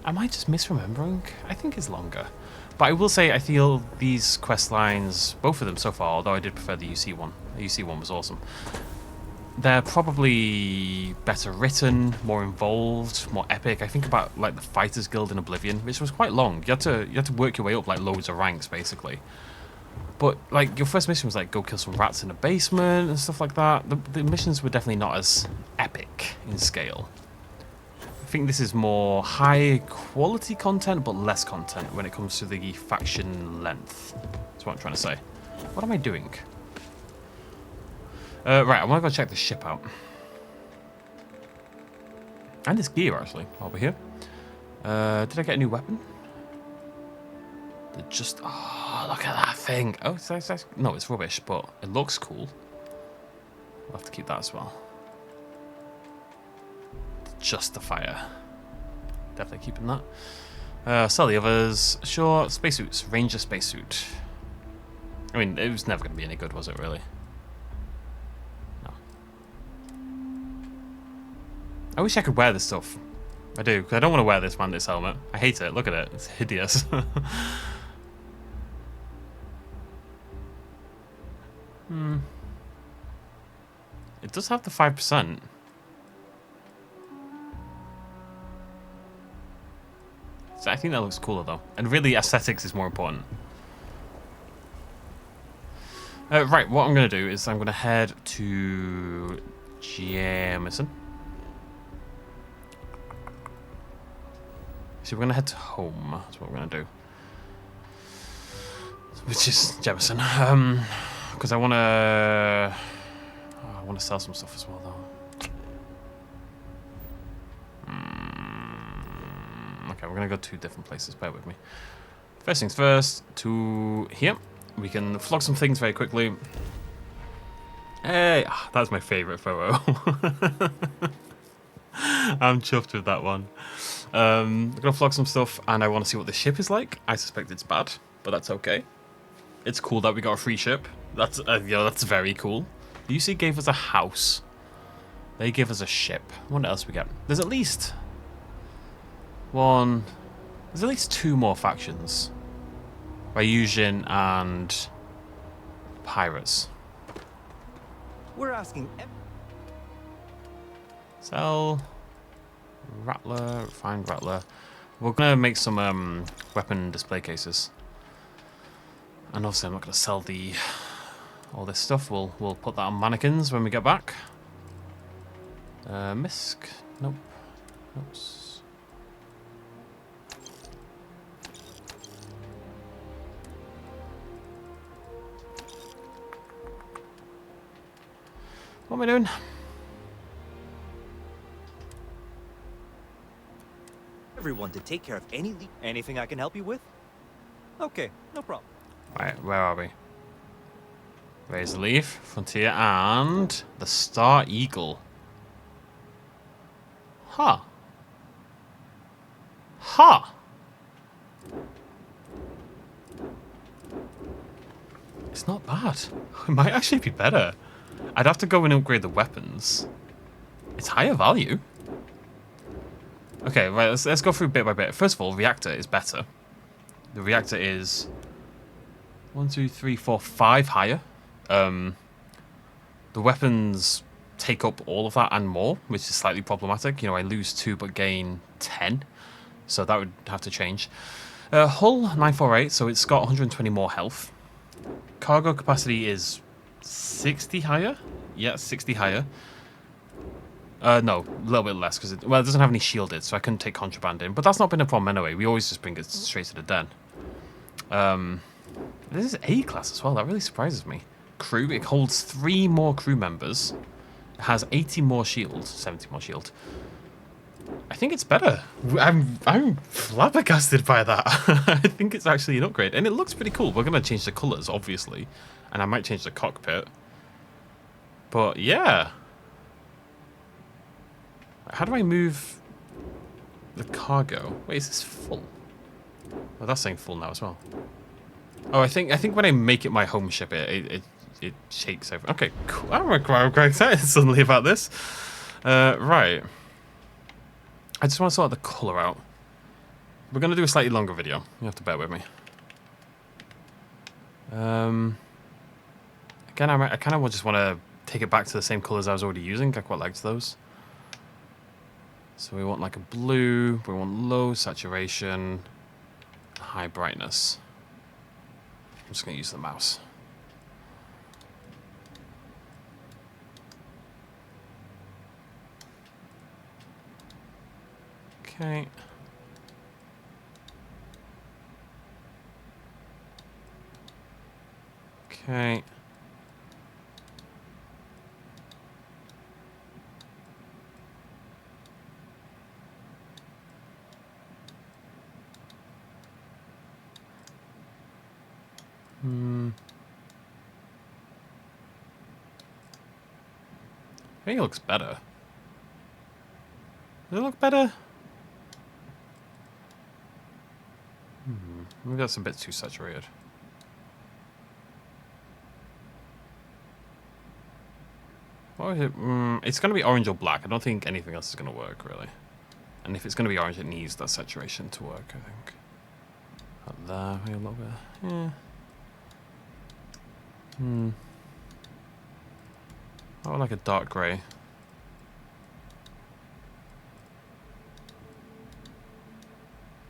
Am I just misremembering? I think it's longer. But I will say I feel these quest lines, both of them so far, although I did prefer the UC one. The UC one was awesome. They're probably better written, more involved, more epic. I think about like the Fighters Guild in Oblivion, which was quite long. You had to work your way up like loads of ranks basically. But like your first mission was like go kill some rats in a basement and stuff like that. The missions were definitely not as epic in scale. I think this is more high quality content but less content when it comes to the faction length. That's what I'm trying to say. What am I doing? Right, I want to go check the ship out. And this gear, actually, while we're here. Did I get a new weapon? Oh, look at that thing. Oh, no, it's rubbish, but it looks cool. We'll have to keep that as well. Justifier. Definitely keeping that. Sell the others. Sure, spacesuits. Ranger spacesuit. I mean, it was never going to be any good, was it, really? No. I wish I could wear this stuff. I do, because I don't want to wear this helmet. I hate it. Look at it. It's hideous. It does have the 5%. So I think that looks cooler though. And really aesthetics is more important. Right, what I'm going to do is I'm going to head to Jameson. So we're going to head to home. That's what we're going to do. Which is Jameson. Because I want to sell some stuff as well though. Okay, we're going to go 2 different places. Bear with me. First things first, to here. We can flog some things very quickly. Hey, that's my favorite photo. I'm chuffed with that one. I'm going to flog some stuff, and I want to see what the ship is like. I suspect it's bad, but that's okay. It's cool that we got a free ship. That's that's very cool. UC gave us a house. They gave us a ship. What else we get? There's at least 2 more factions. Ryusian and pirates. We're asking. Sell Rattler, refined Rattler. We're gonna make some weapon display cases. And obviously I'm not gonna sell the all this stuff. We'll put that on mannequins when we get back. Misc. Nope. Oops. What am I doing? Everyone to take care of anything I can help you with? Okay, no problem. Right, where are we? Raise the Leaf, Frontier, and the Star Eagle. Huh. Huh. It's not bad. It might actually be better. I'd have to go and upgrade the weapons. It's higher value. Okay, right, let's go through bit by bit. First of all, reactor is better. The reactor is 1, 2, 3, 4, 5 higher. The weapons take up all of that and more, which is slightly problematic. You know, I lose 2 but gain 10. So that would have to change. Hull 948, so it's got 120 more health. Cargo capacity is 60 higher. Yeah, 60 higher. No, a little bit less because it doesn't have any shielded, so I couldn't take contraband in. But that's not been a problem anyway. We always just bring it straight to the den. This is A class as well. That really surprises me. Crew, it holds 3 more crew members. It has 80 more shield, 70 more shield. I think it's better. I'm flabbergasted by that. I think it's actually an upgrade, and it looks pretty cool. We're gonna change the colors, obviously, and I might change the cockpit. But yeah. How do I move the cargo? Wait, is this full? Oh, that's saying full now as well. Oh, I think when I make it my home ship, it shakes over. Okay, cool. I'm quite excited suddenly about this. Right. I just want to sort the colour out. We're going to do a slightly longer video. You have to bear with me. Again, I kind of just want to take it back to the same colours I was already using. I quite liked those. So we want like a blue, we want low saturation, high brightness. I'm just going to use the mouse. Okay. Okay. I think it looks better. Does it look better? Maybe that's a bit too saturated. What is it? It's going to be orange or black. I don't think anything else is going to work, really. And if it's going to be orange, it needs that saturation to work, I think. Up there, maybe a little bit. Yeah. I would like a dark grey.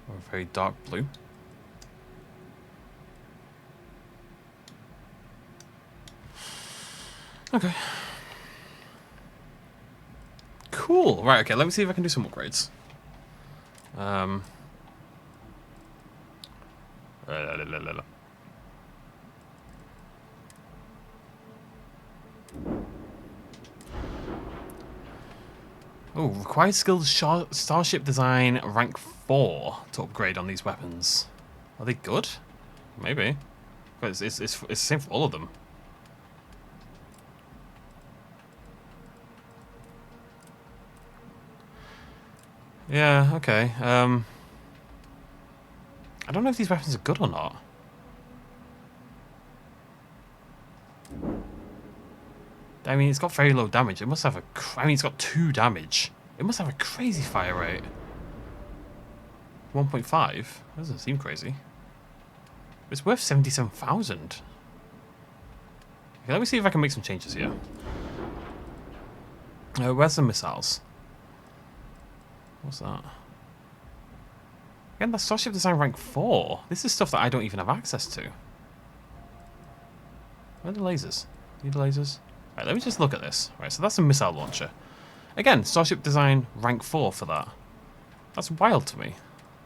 Or a very dark blue. Okay. Cool. Right, okay, let me see if I can do some upgrades. Oh, required skills starship design rank 4 to upgrade on these weapons. Are they good? Maybe. But it's the same for all of them. Yeah, okay. I don't know if these weapons are good or not. I mean, it's got very low damage. It must have I mean, it's got 2 damage. It must have a crazy fire rate. 1.5? That doesn't seem crazy. It's worth 77,000. Okay, let me see if I can make some changes here. Where's the missiles? What's that? Again, that's Starship Design rank 4. This is stuff that I don't even have access to. Where are the lasers? Need the lasers? Alright, let me just look at this. Right, so that's a missile launcher. Again, Starship Design rank 4 for that. That's wild to me.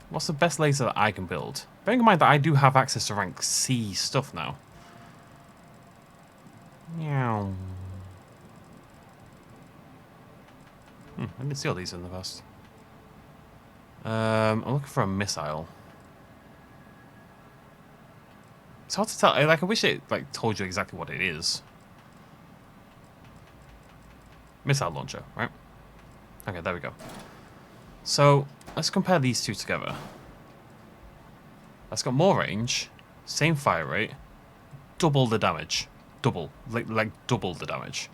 What's the best laser that I can build? Bearing in mind that I do have access to rank C stuff now. Meow. I didn't see all these in the past. I'm looking for a missile. It's hard to tell. Like, I wish it like told you exactly what it is. Missile launcher, right? Okay, there we go. So let's compare these two together. That's got more range, same fire rate, double the damage. Double, like double the damage.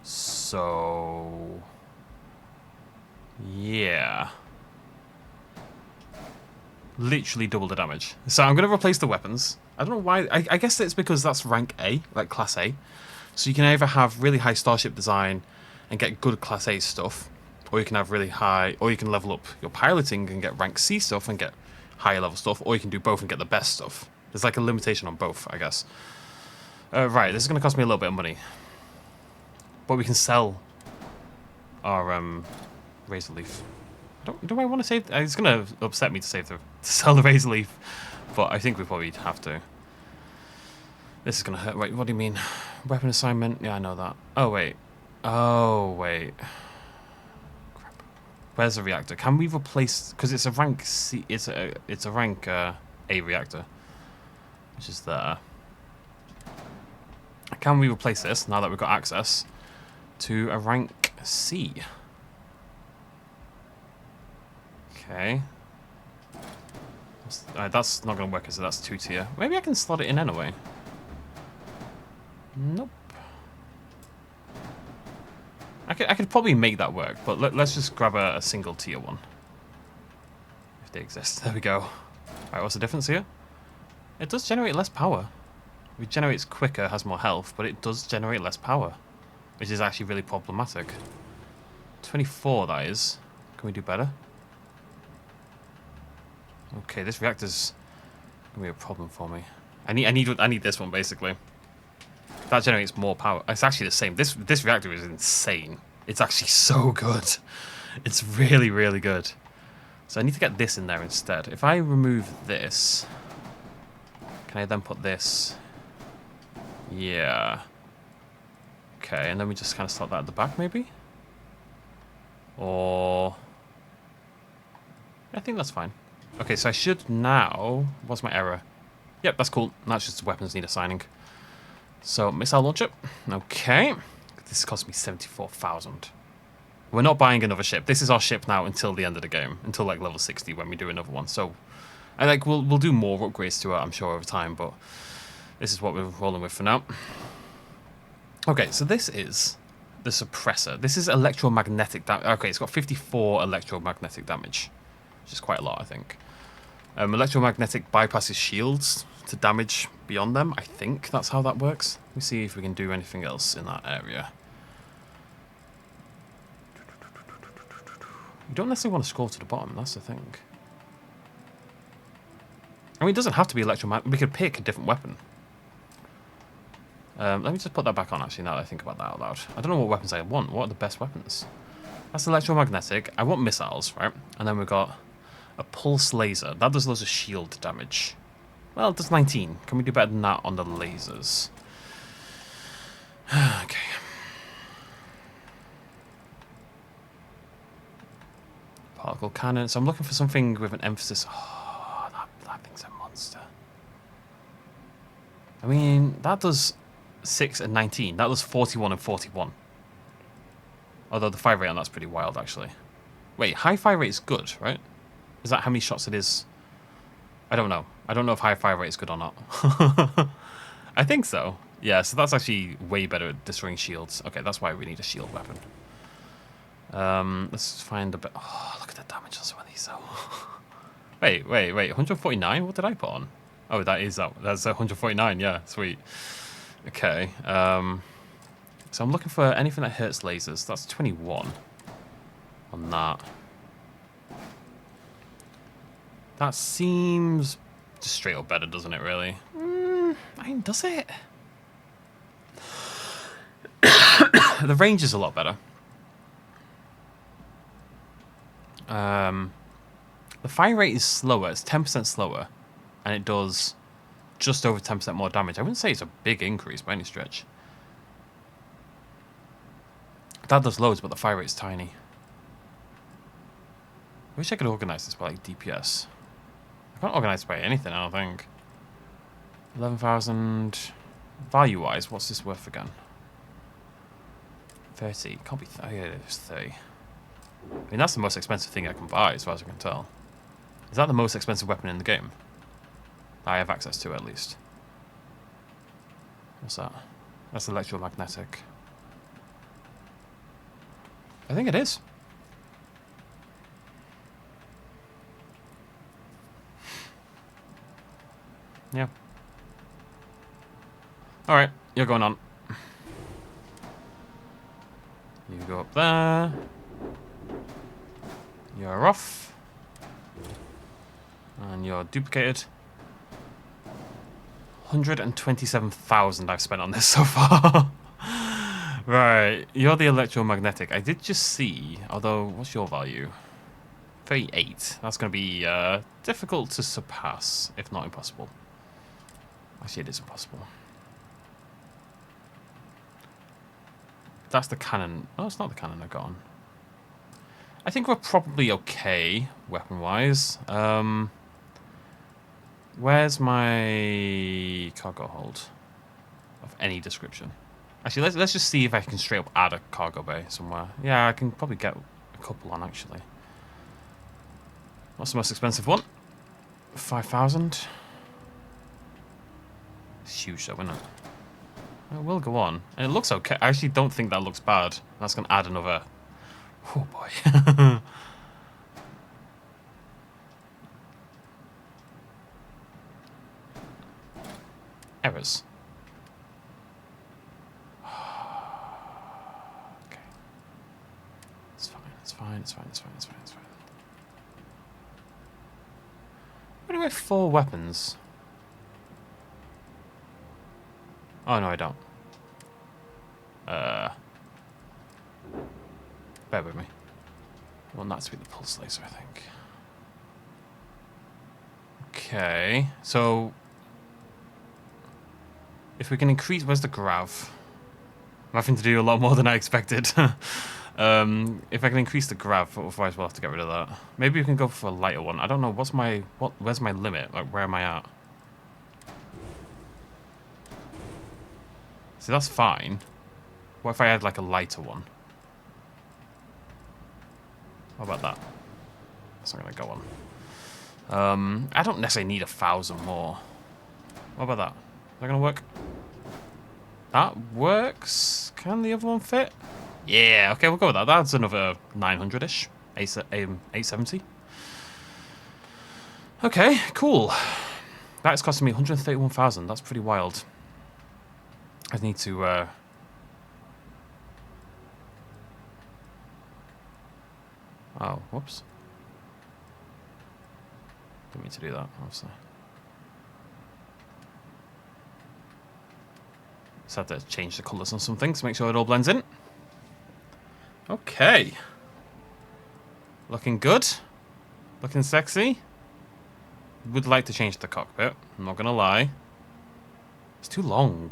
So yeah, literally double the damage. So I'm gonna replace the weapons. I don't know why. I guess it's because that's rank A, like class A. So you can either have really high Starship Design and get good class A stuff, or you can have really high, or you can level up your piloting and get rank C stuff and get higher level stuff, or you can do both and get the best stuff. There's like a limitation on both, I guess. Right, this is gonna cost me a little bit of money, but we can sell our razor leaf. Do I want to save? It's gonna upset me to sell the razor leaf, but I think we probably have to. This is gonna hurt. Wait, what do you mean? Weapon assignment? Yeah, I know that. Oh wait. Oh wait. Crap. Where's the reactor? Can we replace? Because it's a rank C. It's a rank A reactor, which is there. Can we replace this now that we've got access to a rank C? Okay. That's not going to work, is it? That's 2 tier. Maybe I can slot it in anyway. Nope. I could probably make that work, but let's just grab a single tier one. If they exist. There we go. Alright, what's the difference here? It does generate less power. It generates quicker, has more health, but it does generate less power, which is actually really problematic. 24, that is. Can we do better? Okay, this reactor's gonna be a problem for me. I need this one basically. That generates more power. It's actually the same. This reactor is insane. It's actually so good. It's really, really good. So I need to get this in there instead. If I remove this, can I then put this? Yeah. Okay, and then we just kind of slot that at the back maybe? Or... I think that's fine. Okay, so I should now... What's my error? Yep, that's cool. That's just weapons need assigning. So, missile launcher. Okay. This cost me 74,000. We're not buying another ship. This is our ship now until the end of the game. Until, like, level 60 when we do another one. So, we'll do more upgrades to it, I'm sure, over time. But this is what we're rolling with for now. Okay, so this is the suppressor. This is electromagnetic damage. Okay, it's got 54 electromagnetic damage. Which is quite a lot, I think. Electromagnetic bypasses shields to damage beyond them. I think that's how that works. Let me see if we can do anything else in that area. You don't necessarily want to scroll to the bottom, that's the thing. I mean, it doesn't have to be electromagnetic. We could pick a different weapon. Let me just put that back on, actually, now that I think about that out loud. I don't know what weapons I want. What are the best weapons? That's electromagnetic. I want missiles, right? And then we've got a pulse laser. That does loads of shield damage. Well, it does 19. Can we do better than that on the lasers? Okay. Particle cannon. So I'm looking for something with an emphasis. Oh, that thing's a monster. I mean, that does 6 and 19. That does 41 and 41. Although the fire rate on that's pretty wild, actually. Wait, high fire rate is good, right? Is that how many shots it is? I don't know. I don't know if high fire rate is good or not. I think so. Yeah, so that's actually way better at destroying shields. Okay, that's why we need a shield weapon. Let's find a bit... Oh, look at the damage on some of these, though. Wait. 149? What did I put on? Oh, that's 149. Yeah, sweet. Okay. So I'm looking for anything that hurts lasers. That's 21 on that. That seems Just straight up better, doesn't it, really? I mean, does it? The range is a lot better. The fire rate is slower. It's 10% slower. And it does just over 10% more damage. I wouldn't say it's a big increase by any stretch. That does loads, but the fire rate's tiny. I wish I could organize this by like DPS. I can't organize it by anything, I don't think. 11,000 value-wise, what's this worth again? 30. Can't be. Oh yeah, it's 30. I mean, that's the most expensive thing I can buy, as far as I can tell. Is that the most expensive weapon in the game? I have access to, at least. What's that? That's electromagnetic. I think it is. Yeah. Alright, you're going on. You go up there. You're off. And you're duplicated. 127,000 I've spent on this so far. Right, you're the electromagnetic. I did just see, although, what's your value? 38. That's going to be difficult to surpass, if not impossible. Actually, it is impossible. That's the cannon. Oh, it's not the cannon I got on. I think we're probably okay, weapon-wise. Where's my cargo hold? Of any description. Actually, let's just see if I can straight up add a cargo bay somewhere. Yeah, I can probably get a couple on, actually. What's the most expensive one? 5,000. It's huge, though, isn't it? It will go on. And it looks okay. I actually don't think that looks bad. That's going to add another... Oh, boy. Errors. Okay. It's fine, it's fine, it's fine, it's fine, it's fine, it's fine. Why do I have 4 weapons? Oh, no, I don't. Bear with me. I want that to be the pulse laser, I think. Okay, so... If we can increase... Where's the grav? I'm having to do a lot more than I expected. If I can increase the grav, otherwise we'll have to get rid of that. Maybe we can go for a lighter one. I don't know. What's my... Where's my limit? Like, where am I at? See, that's fine. What if I had, like, a lighter one? What about that? That's not going to go on. I don't necessarily need 1,000 more. What about that? Is that going to work? That works. Can the other one fit? Yeah, okay, we'll go with that. That's another 900-ish. 870. Okay, cool. That is costing me 131,000. That's pretty wild. I need to... Oh, whoops. Didn't mean to do that, obviously. Just have to change the colours on something to make sure it all blends in. Okay. Looking good. Looking sexy. Would like to change the cockpit, I'm not gonna lie. It's too long.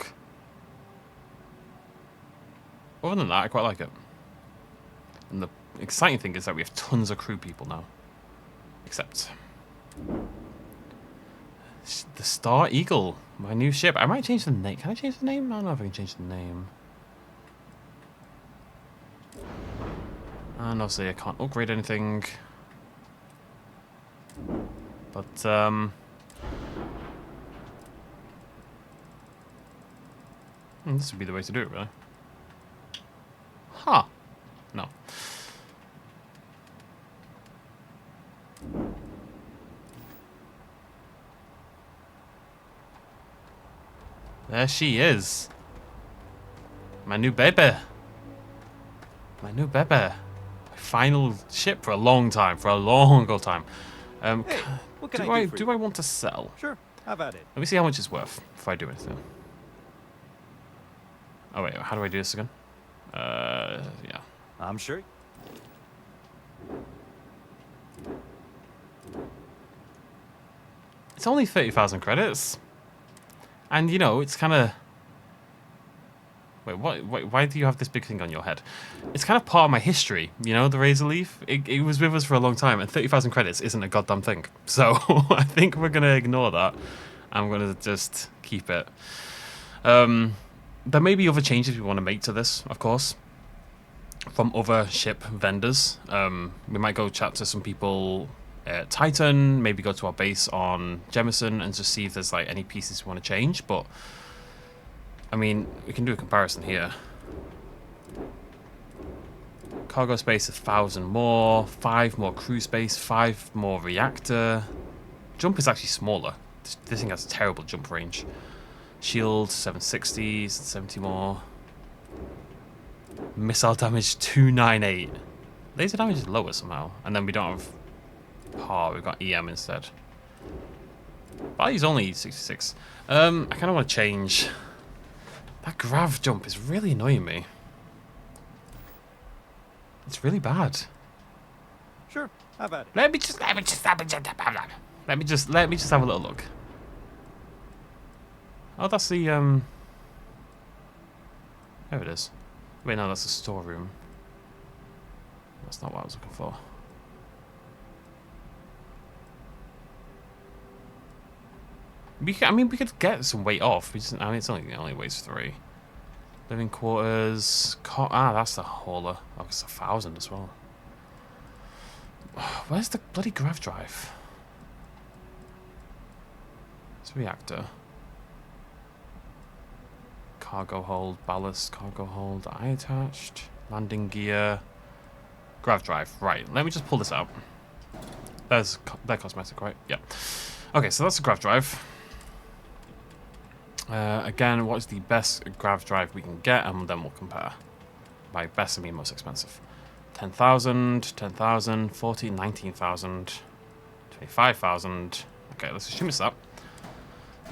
Other than that, I quite like it. And the exciting thing is that we have tons of crew people now. Except... the Star Eagle, my new ship. I might change the name. Can I change the name? I don't know if I can change the name. And obviously I can't upgrade anything. But, this would be the way to do it, really. Huh. No. There she is. My new baby. My new baby. My final ship for a long time. For a long old time. Hey, What can Do I I do for do you? I want to sell? Sure, have at it. Let me see how much it's worth before I do anything. Oh wait, how do I do this again? Yeah. I'm sure. It's only 30,000 credits. And you know, it's kind of... Wait, what? Why do you have this big thing on your head? It's kind of part of my history, you know, the Razor Leaf. It was with us for a long time, and 30,000 credits isn't a goddamn thing. So I think we're going to ignore that. I'm going to just keep it. There may be other changes we want to make to this, of course, from other ship vendors. We might go chat to some people at Titan, maybe go to our base on Jemison and just see if there's like any pieces we want to change. But I mean, we can do a comparison here. Cargo space 1,000 more, 5 more crew space, 5 more reactor. Jump is actually smaller. This thing has a terrible jump range. Shield 760s, 70 more. Missile damage 298. Laser damage is lower somehow, and then we don't have PAR. We've got EM instead. Value's only 66. I kind of want to change. That grav jump is really annoying me. It's really bad. Sure, have at it. Let me just have a little look. Oh, that's the there it is. Wait, no, that's the storeroom. That's not what I was looking for. I mean, we could get some weight off. I mean, it only weighs 3. Living quarters. That's the hauler. Oh, it's 1,000 as well. Where's the bloody grav drive? It's a reactor. Cargo hold, ballast, cargo hold, eye attached, landing gear, grav drive. Right, let me just pull this out. They're cosmetic, right? Yeah. Okay, so that's the grav drive. Again, what is the best grav drive we can get, and then we'll compare. By best, I mean most expensive. 10,000, 10,000, 14, 19,000, 25,000. Okay, let's assume it's that.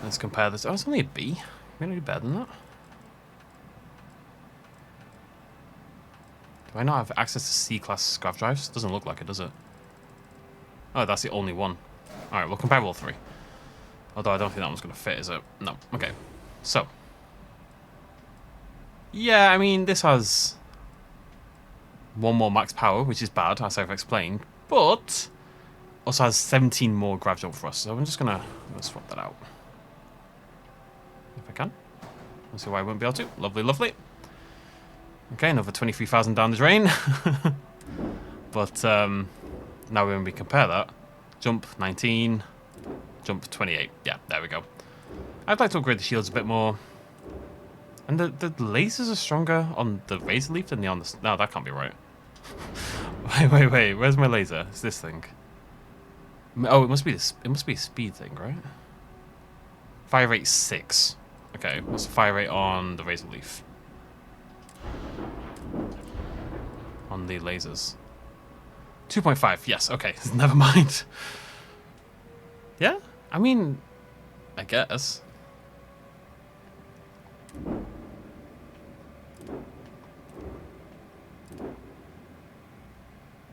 Let's compare this. Oh, it's only a B. We're gonna do better than that. Do I not have access to C-class grav drives? Doesn't look like it, does it? Oh, that's the only one. Alright, we'll compare all 3. Although I don't think that one's going to fit, is it? No. Okay. So. Yeah, I mean, this has 1 more max power, which is bad, as I've explained. But also has 17 more grav jump for us. So I'm just going to swap that out. If I can. Let's see why I won't be able to. Lovely, lovely. Okay, another 23,000 down the drain. But now when we compare that, jump 19, jump 28. Yeah, there we go. I'd like to upgrade the shields a bit more. And the lasers are stronger on the Razor Leaf than on the... No, that can't be right. Wait. Where's my laser? It's this thing. Oh, it must be this. It must be a speed thing, right? Fire rate 6. Okay, what's the fire rate on the Razor Leaf? On the lasers. 2.5. Yes. Okay. Never mind. Yeah. I mean, I guess.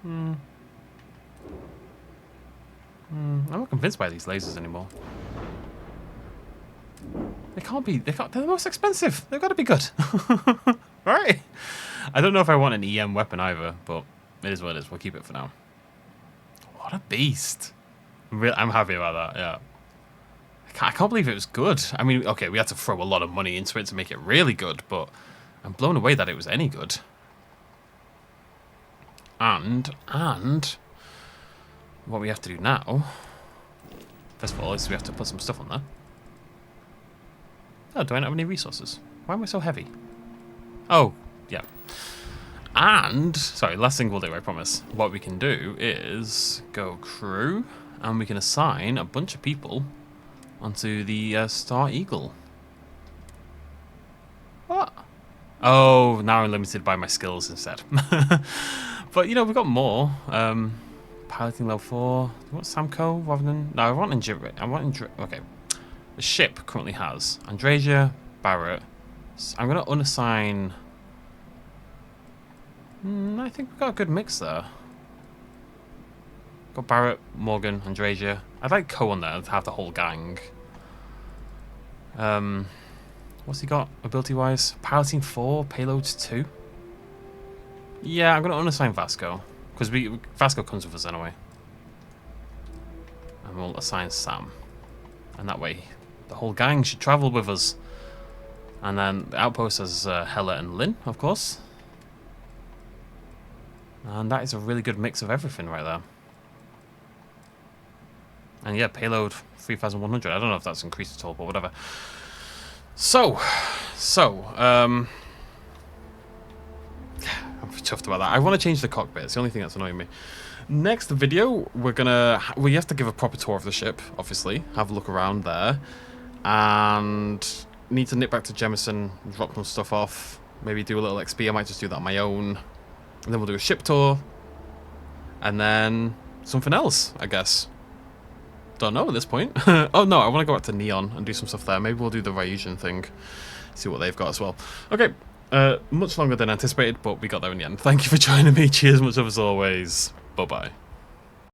I'm not convinced by these lasers anymore. They can't be. They're the most expensive. They've got to be good. Right. I don't know if I want an EM weapon either, but it is what it is. We'll keep it for now. What a beast. I'm happy about that, yeah. I can't believe it was good. I mean, okay, we had to throw a lot of money into it to make it really good, but I'm blown away that it was any good. And what we have to do now, first of all, is we have to put some stuff on there. Oh, do I not have any resources? Why am I so heavy? Oh, yeah. And, sorry, last thing we'll do, I promise. What we can do is go crew, and we can assign a bunch of people onto the Star Eagle. What? Oh, now I'm limited by my skills instead. But, you know, we've got more. Piloting level 4. Do you want Samco rather than... No, I want okay. The ship currently has Andresia, Barrett. I'm going to unassign... I think we've got a good mix there. Got Barrett, Morgan, Andresia. I'd like Co on there to have the whole gang. What's he got ability-wise? Piloting 4, payloads 2. Yeah, I'm going to unassign Vasco. Because Vasco comes with us anyway. And we'll assign Sam. And that way, the whole gang should travel with us. And then the outpost has Hella and Lynn, of course. And that is a really good mix of everything right there. And yeah, payload 3,100. I don't know if that's increased at all, but whatever. So, I'm chuffed about that. I want to change the cockpit. It's the only thing that's annoying me. Next video, we have to give a proper tour of the ship, obviously. Have a look around there. And need to nip back to Jemison, drop some stuff off. Maybe do a little XP. I might just do that on my own. And then we'll do a ship tour. And then something else, I guess. Don't know at this point. Oh no, I want to go back to Neon and do some stuff there. Maybe we'll do the Ryusian thing. See what they've got as well. Okay, much longer than anticipated, but we got there in the end. Thank you for joining me. Cheers, much love as always. Bye-bye.